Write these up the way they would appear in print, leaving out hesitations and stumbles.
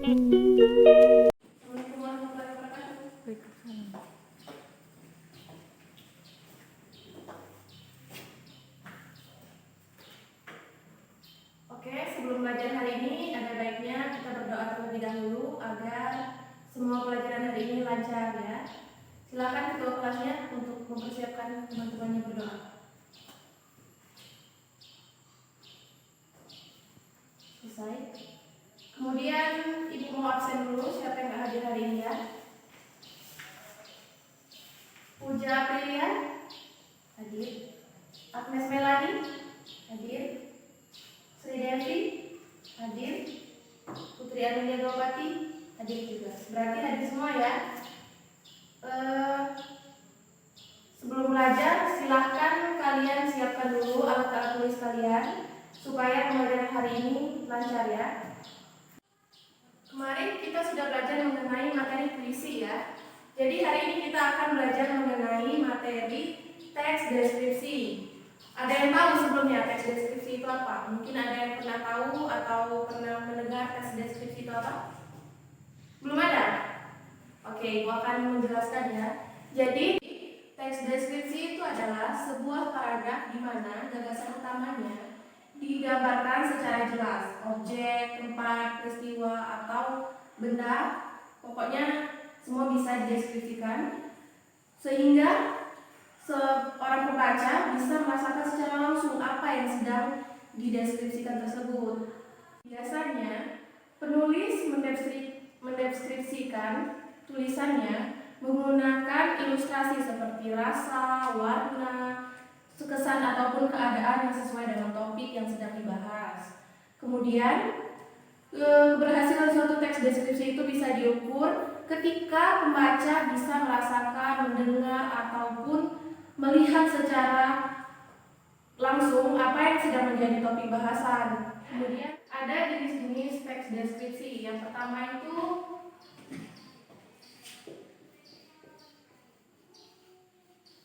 Assalamualaikum warahmatullahi wabarakatuh. Oke, sebelum belajar hari ini ada baiknya kita berdoa terlebih dahulu agar semua pelajaran hari ini lancar ya. Silakan ketua kelasnya untuk mempersiapkan teman-temannya berdoa. Selesai. Kemudian ibu mau absen dulu, siapa yang nggak hadir hari ini ya? Puja Aprilia hadir. Agnes Melani hadir. Sri Devi hadir. Putri Amelia Gawati hadir juga. Berarti hadir semua ya. Sebelum belajar silahkan kalian siapkan dulu alat-alat tulis kalian supaya pembelajaran hari ini lancar ya. Kemarin kita sudah belajar mengenai materi puisi ya. Jadi hari ini kita akan belajar mengenai materi teks deskripsi. Ada yang tahu sebelumnya teks deskripsi itu apa? Mungkin ada yang pernah tahu atau pernah mendengar teks deskripsi itu apa? Belum ada? Oke, Ibu akan menjelaskan ya. Jadi teks deskripsi itu adalah sebuah paragraf di mana gagasan utamanya digambarkan secara jelas, objek, tempat, peristiwa, atau benda, pokoknya semua bisa dideskripsikan sehingga seorang pembaca bisa merasakan secara langsung apa yang sedang dideskripsikan tersebut. Biasanya penulis mendeskripsikan tulisannya menggunakan ilustrasi seperti rasa, warna, kesan ataupun keadaan yang sesuai dengan topik yang sedang dibahas. Kemudian keberhasilan suatu teks deskripsi itu bisa diukur ketika pembaca bisa merasakan, mendengar ataupun melihat secara langsung apa yang sedang menjadi topik bahasan. Kemudian ada jenis-jenis teks deskripsi. Yang pertama itu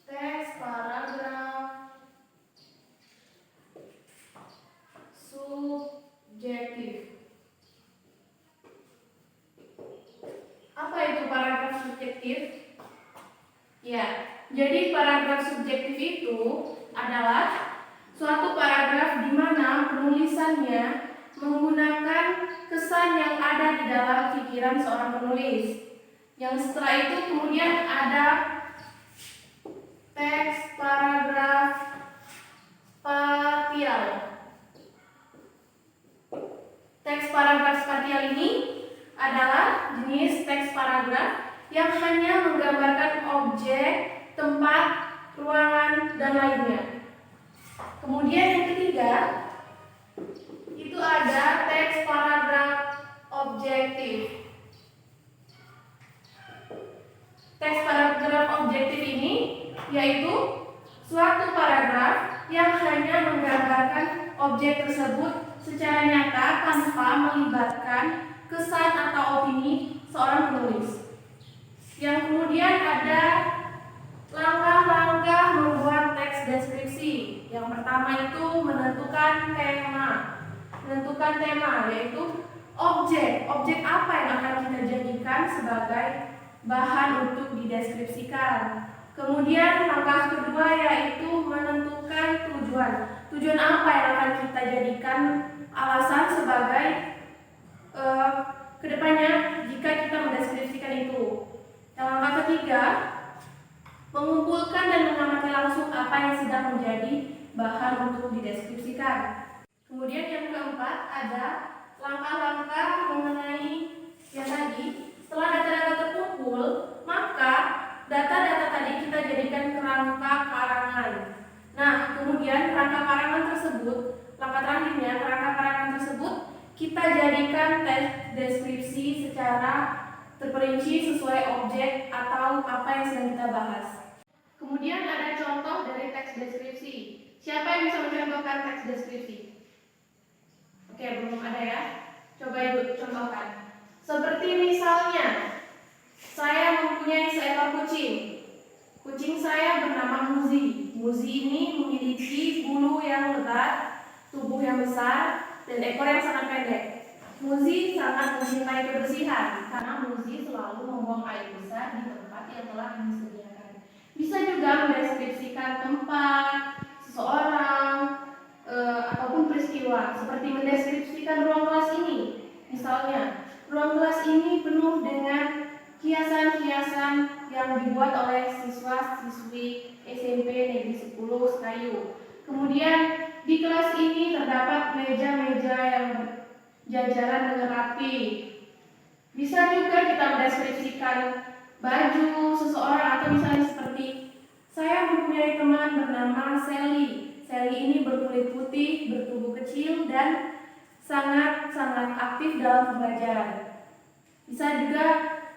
teks paragraf subjektif. Apa itu paragraf subjektif? Ya, jadi paragraf subjektif itu adalah suatu paragraf di mana penulisannya menggunakan kesan yang ada di dalam pikiran seorang penulis. Yang setelah itu kemudian ada teks paragraf spasial. Teks paragraf spasial ini adalah jenis teks paragraf yang hanya menggambarkan objek, tempat, ruangan, dan lainnya. Kemudian yang ketiga, itu ada teks paragraf objektif. Teks paragraf objektif ini yaitu suatu paragraf yang hanya menggambarkan objek tersebut secara nyata tanpa melibatkan kesan atau opini seorang penulis. Yang kemudian ada langkah-langkah membuat teks deskripsi. Yang pertama itu menentukan tema yaitu objek. Objek apa yang akan kita jadikan sebagai bahan untuk dideskripsikan. Kemudian langkah kedua yaitu menentukan tujuan. Tujuan apa yang akan kita jadikan alasan sebagai kedepannya jika kita mendeskripsikan itu. Yang langkah ketiga, mengumpulkan dan mengamati langsung apa yang sedang menjadi bahan untuk dideskripsikan. Kemudian yang keempat ada langkah-langkah mengenai yang tadi. Setelah data-data terkumpul, maka data-data tadi kita jadikan kerangka karangan. Nah, kemudian kerangka karangan tersebut, langkah terakhirnya kerangka karangan tersebut kita jadikan teks deskripsi secara terperinci sesuai objek atau apa yang sedang kita bahas. Kemudian ada contoh dari teks deskripsi. Siapa yang bisa mencontohkan teks deskripsi? Oke, belum ada ya. Coba Ibu contohkan. Seperti misalnya, saya mempunyai seekor kucing. Kucing saya bernama Muzi. Muzi ini memiliki bulu yang lebat, tubuh yang besar, dan ekor yang sangat pendek. Muzi sangat mencintai kebersihan karena Muzi selalu membuang air besar di tempat yang telah disediakan. Bisa juga mendeskripsikan tempat, seseorang, ataupun peristiwa, seperti mendeskripsikan ruang kelas ini. Misalnya, ruang kelas ini penuh dengan hiasan-hiasan yang dibuat oleh siswa-siswi SMP Negeri 10 Sekayu. Kemudian di kelas ini terdapat meja-meja yang jajaran dengan rapi. Bisa juga kita mendeskripsikan baju seseorang atau misalnya seperti saya mempunyai teman bernama Sally. Sally ini berkulit putih, bertubuh kecil dan sangat-sangat aktif dalam pembelajaran. Bisa juga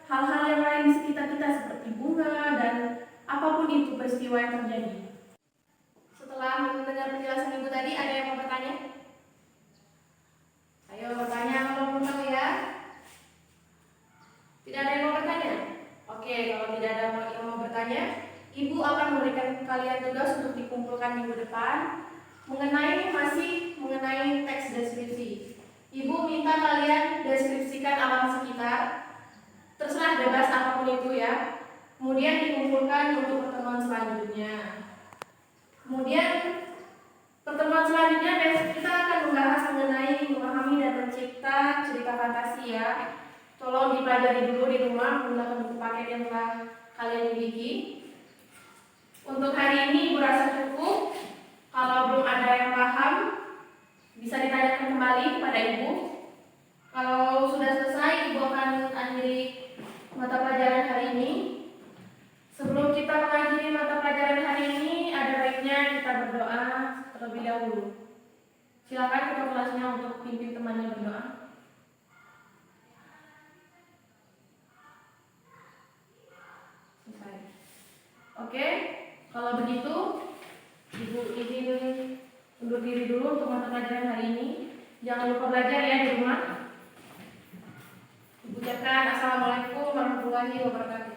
hal-hal yang lain di sekitar kita seperti bunga dan apapun itu peristiwa yang terjadi. Setelah mendengar penjelasan Ibu tadi, ada yang mau bertanya? Ayo bertanya kalau mau tahu ya. Tidak ada yang mau bertanya? Oke, kalau tidak ada yang mau bertanya, Ibu akan memberikan kalian tugas untuk dikumpulkan minggu depan masih mengenai teks deskripsi. Ibu minta kalian deskripsikan alam sekitar, terserah bebas apapun itu ya. Kemudian dikumpulkan untuk pertemuan selanjutnya. Kemudian pertemuan selanjutnya besok kita akan membahas mengenai memahami dan mencipta cerita fantasi ya. Tolong dipelajari dulu di rumah menggunakan buku paket yang telah kalian miliki. Untuk hari ini Ibu rasa cukup. Kalau belum ada yang paham, bisa ditanyakan kembali kepada Ibu. Kalau sudah selesai, Ibu akan akhiri mata pelajaran hari ini. Sebelum kita mengakhiri mata pelajaran hari ini, ada baiknya kita berdoa terlebih dahulu. Silakan ketua kelasnya untuk pimpin temannya berdoa. Selesai. Oke, kalau begitu Ibu izin undur diri dulu untuk mata pelajaran hari ini. Jangan lupa belajar ya di rumah. Ibu ucapkan assalamualaikum warahmatullahi wabarakatuh.